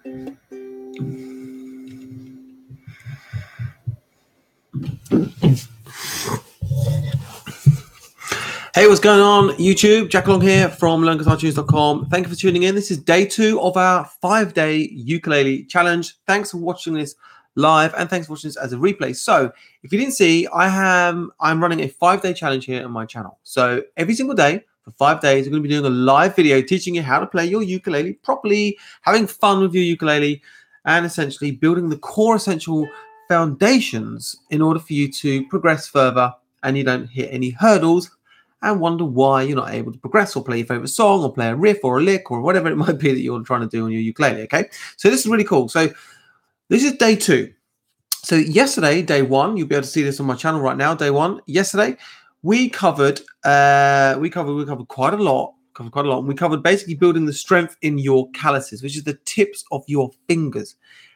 Hey, what's going on, YouTube? Jack Long here from LearnGuitarTunes.com. Thank you for tuning in. This is day 2 of our 5-day ukulele challenge. Thanks for watching this live, and thanks for watching this as a replay. So, if you didn't see, I'm running a 5-day challenge here on my channel. So, every single day for 5 days, we're going to be doing a live video teaching you how to play your ukulele properly, having fun with your ukulele, and essentially building the core essential foundations in order for you to progress further and you don't hit any hurdles and wonder why you're not able to progress or play your favorite song or play a riff or a lick or whatever it might be that you're trying to do on your ukulele, okay? So this is really cool. So this is day 2. So yesterday, day 1, you'll be able to see this on my channel right now, day 1. Yesterday, we covered quite a lot. And we covered basically building the strength in your calluses, which is the tips of your fingers.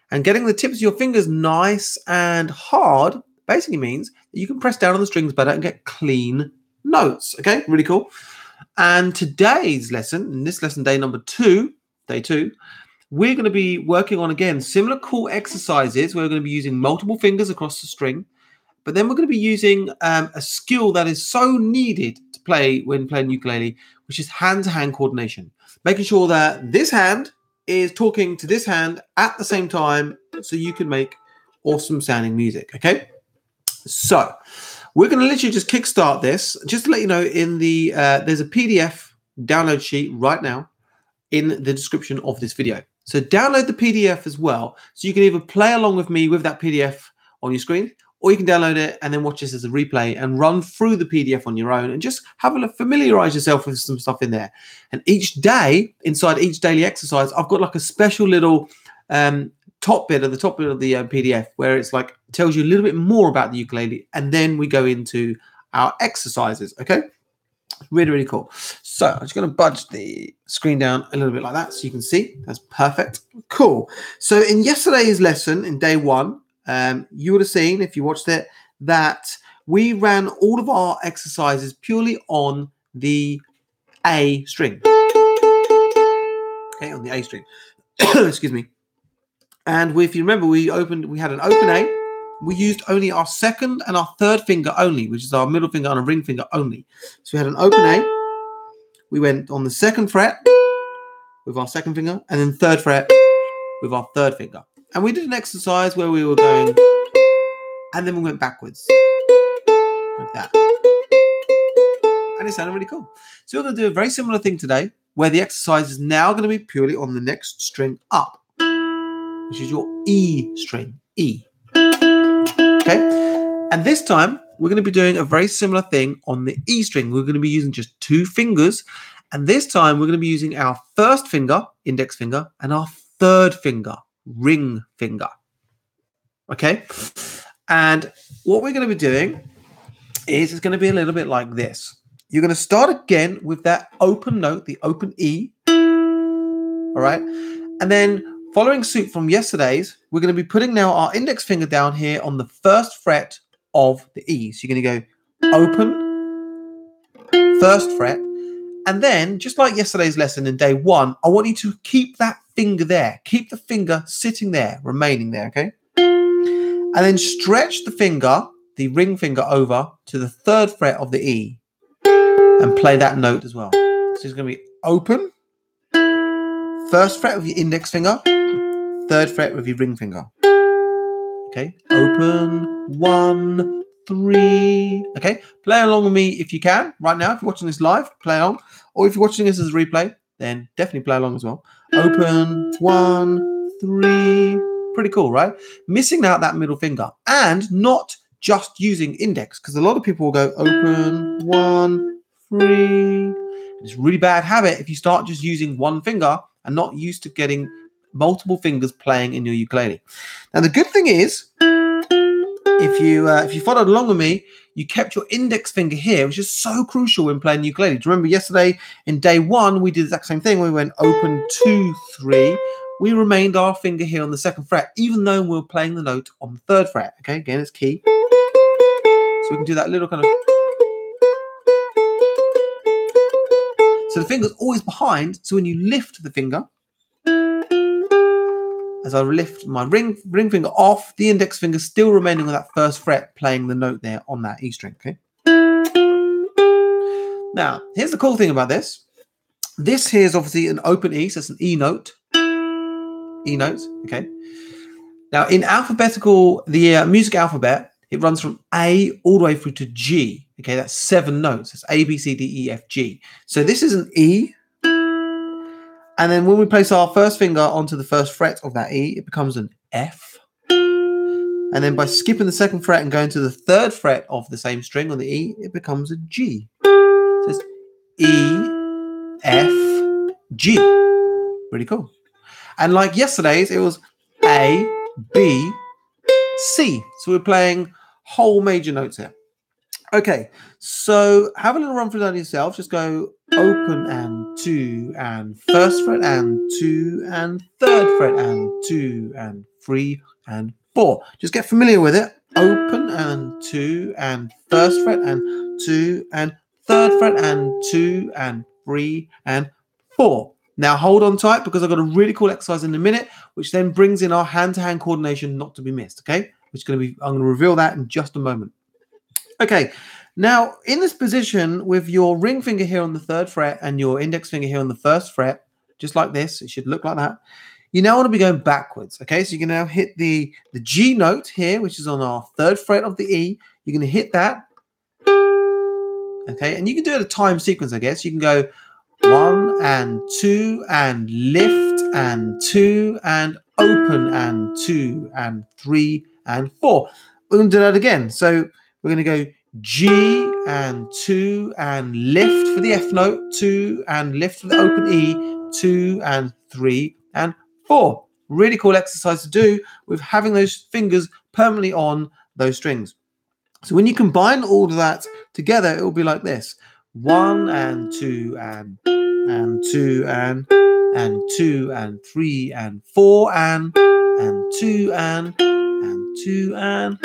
And getting the tips of your fingers nice and hard basically means that you can press down on the strings better and get clean notes. Okay, really cool. And today's lesson, in this lesson, day 2, we're going to be working on, again, similar cool exercises. We're going to be using multiple fingers across the string, but then we're going to be using a skill that is so needed to play when playing ukulele, which is hand-to-hand coordination, making sure that this hand is talking to this hand at the same time so you can make awesome sounding music. Okay, so we're going to literally just kickstart this. Just to let you know, in the there's a PDF download sheet right now in the description of this video. So download the PDF as well, so you can either play along with me with that PDF on your screen, or you can download it and then watch this as a replay and run through the PDF on your own and just have a look, familiarize yourself with some stuff in there. And each day, inside each daily exercise, I've got like a special little top bit of the PDF where it's like tells you a little bit more about the ukulele, and then we go into our exercises. Okay, really, really cool. So I'm just going to budge the screen down a little bit like that so you can see. That's perfect. Cool. So in yesterday's lesson, in day 1, you would have seen, if you watched it, that we ran all of our exercises purely on the A string. Okay, on the A string. Excuse me. And if you remember, we had an open A. We used only our second and our third finger only, which is our middle finger and a ring finger only. So we had an open A. We went on the 2nd fret with our 2nd finger, and then 3rd fret with our 3rd finger. And we did an exercise where we were going, and then we went backwards like that. And it sounded really cool. So we're going to do a very similar thing today, where the exercise is now going to be purely on the next string up, which is your E string, E. Okay, and this time we're going to be doing a very similar thing on the E string. We're going to be using just 2 fingers, and this time we're going to be using our 1st finger, index finger, and our 3rd finger, ring finger. Okay, and what we're going to be doing is it's going to be a little bit like this. You're going to start again with that open note, the open E. All right, and then following suit from yesterday's, we're going to be putting now our index finger down here on the 1st fret of the E. So you're going to go open, 1st fret, and then just like yesterday's lesson in day 1, I want you to keep that finger there. Keep the finger sitting there, remaining there, okay? And then stretch the finger, the ring finger, over to the 3rd fret of the E and play that note as well. So it's going to be open, 1st fret with your index finger, 3rd fret with your ring finger. Okay, open, 1, 3. Okay, play along with me if you can right now. If you're watching this live, play along. Or if you're watching this as a replay, then definitely play along as well. Open, 1, 3. Pretty cool, right? Missing out that middle finger and not just using index, because a lot of people will go open, 1, 3. It's a really bad habit if you start just using one finger and not used to getting multiple fingers playing in your ukulele. Now the good thing is, if you followed along with me, you kept your index finger here, which is so crucial when playing ukulele. Do you remember yesterday in day 1 we did the exact same thing? We went open, 2, 3. We remained our finger here on the 2nd fret, even though we were playing the note on the 3rd fret. Okay, again, it's key. So we can do that little kind of. So the finger's always behind. So when you lift the finger, as I lift my ring finger off, the index finger still remaining on that first fret, playing the note there on that E string. Okay. Now, here's the cool thing about this. This here is obviously an open E, so it's an E note. E note. Okay. Now, in alphabetical, the music alphabet, it runs from A all the way through to G. Okay, that's 7 notes. It's A, B, C, D, E, F, G. So this is an E. And then when we place our first finger onto the first fret of that E, it becomes an F. And then by skipping the second fret and going to the third fret of the same string on the E, it becomes a G. So it's E, F, G. Really cool. And like yesterday's, it was A, B, C. So we're playing whole major notes here. Okay, so have a little run through that yourself. Just go open and 2 and first fret and 2 and third fret and 2 and 3 and 4. Just get familiar with it. Open and 2 and first fret and 2 and third fret and 2 and 3 and 4. Now hold on tight because I've got a really cool exercise in a minute, which then brings in our hand-to-hand coordination not to be missed. Okay, I'm going to reveal that in just a moment. Okay, now in this position with your ring finger here on the third fret and your index finger here on the first fret, just like this, it should look like that. You now want to be going backwards. Okay, so you can now hit the G note here, which is on our third fret of the E. You're going to hit that. Okay, and you can do it a time sequence, I guess. You can go 1 and 2 and lift and 2 and open and 2 and 3 and 4. We're going to do that again. So we're going to go G and 2 and lift for the F note, 2 and lift for the open E, 2 and 3 and 4. Really cool exercise to do with having those fingers permanently on those strings. So when you combine all of that together, it will be like this: 1 and 2 and 2 and 2 and 3 and 4 and 2 and 2 and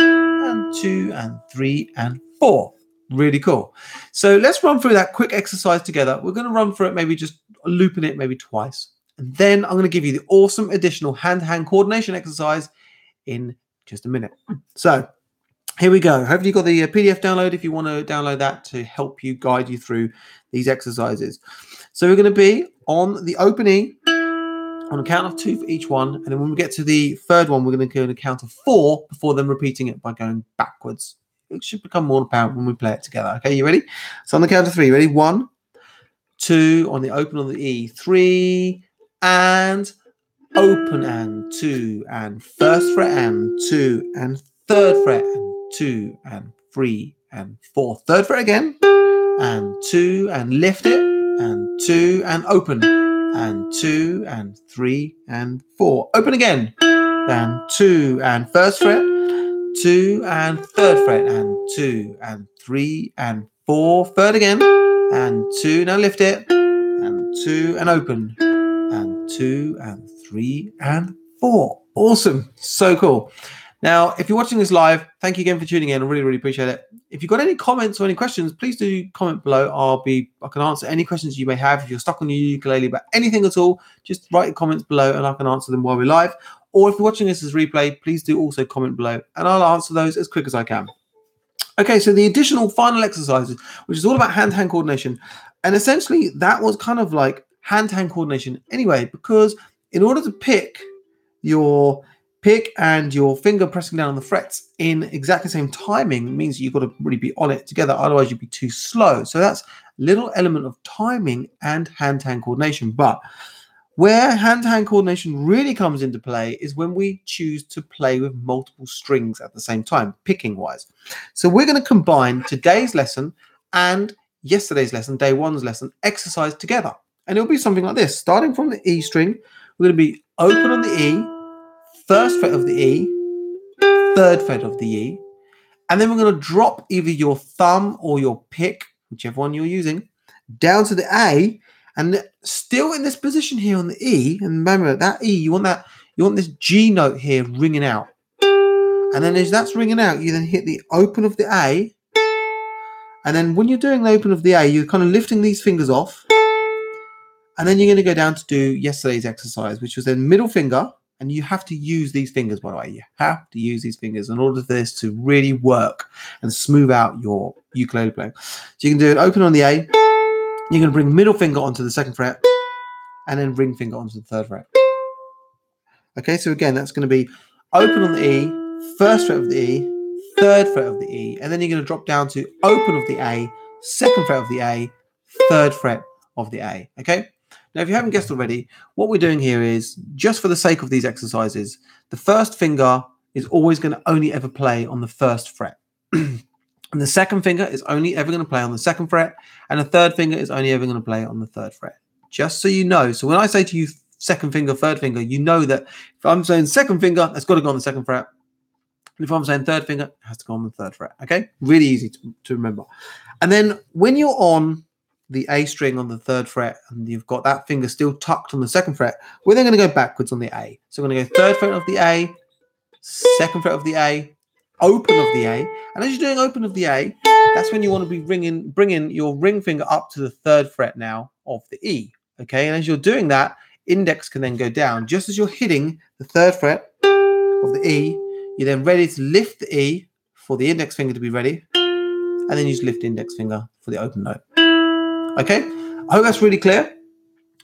2 and 3 and 4. Really cool. So let's run through that quick exercise together. We're going to run through it, maybe just looping it maybe twice. And then I'm going to give you the awesome additional hand-to-hand coordination exercise in just a minute. So here we go. Hopefully you got the PDF download if you want to download that to help you guide you through these exercises. So we're going to be on the open E on a count of 2 for each one. And then when we get to the third one, we're going to go on a count of 4 before then repeating it by going backwards. It should become more apparent when we play it together. Okay, you ready? So on the count of 3, ready? 1, 2, on the open on the E, 3, and open and 2, and first fret and 2, and third fret and 2, and 3, and 4. Third fret again, and 2, and lift it, and 2, and open, and 2, and 3, and 4. Open again, and 2, and first fret, 2, and third fret, and 2, and 3, and 4. Third again, and 2, now lift it, and 2, and open, and 2, and 3, and 4. Awesome. So cool. Now, if you're watching this live, thank you again for tuning in. I really, really appreciate it. If you've got any comments or any questions, please do comment below. I can answer any questions you may have. If you're stuck on your ukulele about anything at all, just write your comments below and I can answer them while we're live. Or if you're watching this as replay, please do also comment below and I'll answer those as quick as I can. Okay, so the additional final exercises, which is all about hand-to-hand coordination. And essentially that was kind of like hand-to-hand coordination anyway, because in order to pick and your finger pressing down on the frets in exactly the same timing means you've got to really be on it together. Otherwise, you'd be too slow. So that's a little element of timing and hand-to-hand coordination. But where hand-to-hand coordination really comes into play is when we choose to play with multiple strings at the same time, picking-wise. So we're going to combine today's lesson and yesterday's lesson, day one's lesson, exercise together. And it'll be something like this. Starting from the E string, we're going to be open on the E, first fret of the E, third fret of the E, and then we're going to drop either your thumb or your pick, whichever one you're using, down to the A, and still in this position here on the E. And remember that E, you want this G note here ringing out, and then as that's ringing out, you then hit the open of the A, and then when you're doing the open of the A, you're kind of lifting these fingers off, and then you're going to go down to do yesterday's exercise, which was then middle finger. And you have to use these fingers, by the way. You have to use these fingers in order for this to really work and smooth out your ukulele playing. So you can do an open on the A. You're going to bring middle finger onto the 2nd fret and then ring finger onto the 3rd fret. Okay, so again, that's going to be open on the E, 1st fret of the E, 3rd fret of the E, and then you're going to drop down to open of the A, 2nd fret of the A, 3rd fret of the A. Okay, now if you haven't guessed already, what we're doing here is, just for the sake of these exercises, the 1st finger is always going to only ever play on the 1st fret. And the 2nd finger is only ever going to play on the 2nd fret, and the 3rd finger is only ever going to play on the 3rd fret. Just so you know. So when I say to you 2nd finger, 3rd finger, you know that if I'm saying 2nd finger, that's got to go on the 2nd fret. And if I'm saying 3rd finger, it has to go on the 3rd fret. Okay, really easy to remember. And then when you're on the A string on the 3rd fret and you've got that finger still tucked on the 2nd fret, we're then going to go backwards on the A. So we're going to go 3rd fret of the A, 2nd fret of the A, open of the A. And as you're doing open of the A, that's when you want to be bringing your ring finger up to the 3rd fret now of the E. Okay, and as you're doing that, index can then go down. Just as you're hitting the 3rd fret of the E, you're then ready to lift the E for the index finger to be ready, and then you just lift the index finger for the open note. Okay, I hope that's really clear.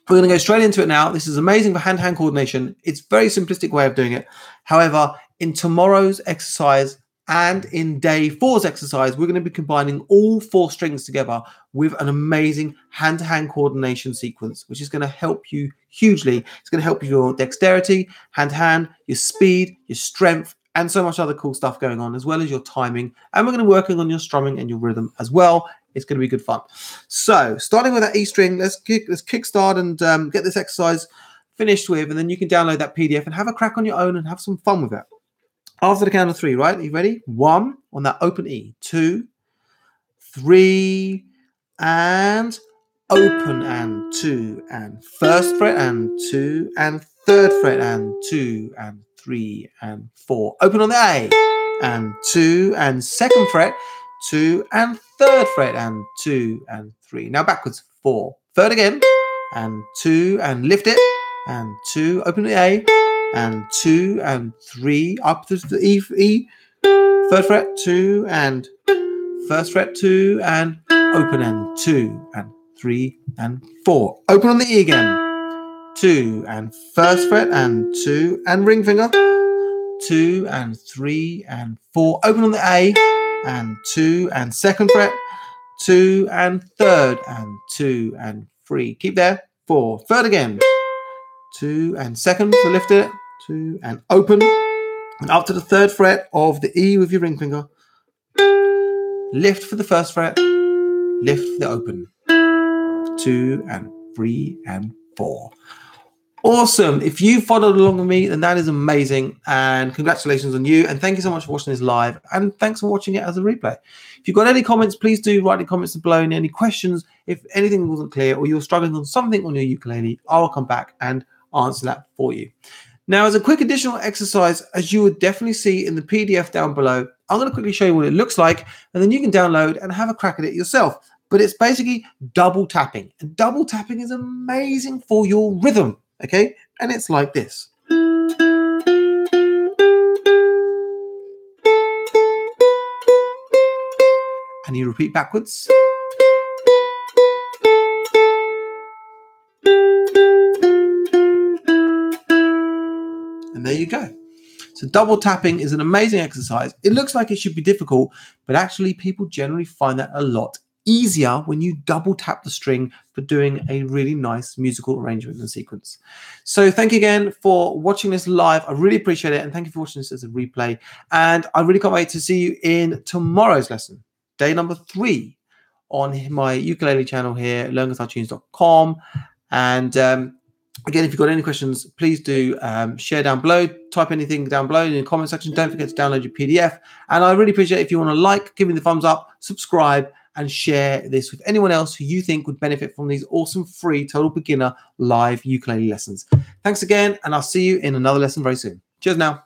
We're going to go straight into it now. This is amazing for hand-to-hand coordination. It's a very simplistic way of doing it. However, in tomorrow's exercise and in day 4's exercise, we're going to be combining all 4 strings together with an amazing hand-to-hand coordination sequence, which is going to help you hugely. It's going to help you your dexterity, hand-to-hand, your speed, your strength, and so much other cool stuff going on, as well as your timing. And we're going to be working on your strumming and your rhythm as well. It's going to be good fun. So starting with that E string, let's kickstart and get this exercise finished with, and then you can download that PDF and have a crack on your own and have some fun with it. After the count of 3, right? Are you ready? 1 on that open E, 2, 3, and open and 2, and 1st fret and 2, and 3rd fret and 2, and 3 and 4. Open on the A and 2, and 2nd fret, 2, and 3rd fret and 2 and 3. Now backwards, 4. 3rd again, and 2, and lift it, and 2, open the A, and 2 and 3 up to the E, 3rd fret, 2, and 1st fret, 2, and open and 2 and 3 and 4. Open on the E again, 2 and 1st fret and 2 and ring finger, 2 and 3 and 4. Open on the A and 2 and 2nd fret, 2 and 3rd and 2 and 3. Keep there, 4. 3rd again, 2 and 2nd, so lift it, 2 and open, and up to the 3rd fret of the E with your ring finger. Lift for the 1st fret, lift for the open, 2 and 3 and 4. Awesome. If you followed along with me, then that is amazing, and congratulations on you, and thank you so much for watching this live, and thanks for watching it as a replay. If you've got any comments, please do write in the comments below, and any questions, if anything wasn't clear or you're struggling on something on your ukulele, I'll come back and answer that for you. Now, as a quick additional exercise, as you would definitely see in the PDF down below, I'm going to quickly show you what it looks like, and then you can download and have a crack at it yourself. But it's basically double tapping, and double tapping is amazing for your rhythm. Okay, and it's like this. And you repeat backwards. And there you go. So double tapping is an amazing exercise. It looks like it should be difficult, but actually people generally find that a lot easier when you double tap the string for doing a really nice musical arrangement and sequence. So thank you again for watching this live. I really appreciate it, and thank you for watching this as a replay, and I really can't wait to see you in tomorrow's lesson, day number 3 on my ukulele channel here, learnguitartunes.com. And again, if you've got any questions, please do share down below, type anything down below in the comment section. Don't forget to download your PDF, and I really appreciate it if you want to like, give me the thumbs up, subscribe, and share this with anyone else who you think would benefit from these awesome free total beginner live ukulele lessons. Thanks again, and I'll see you in another lesson very soon. Cheers now.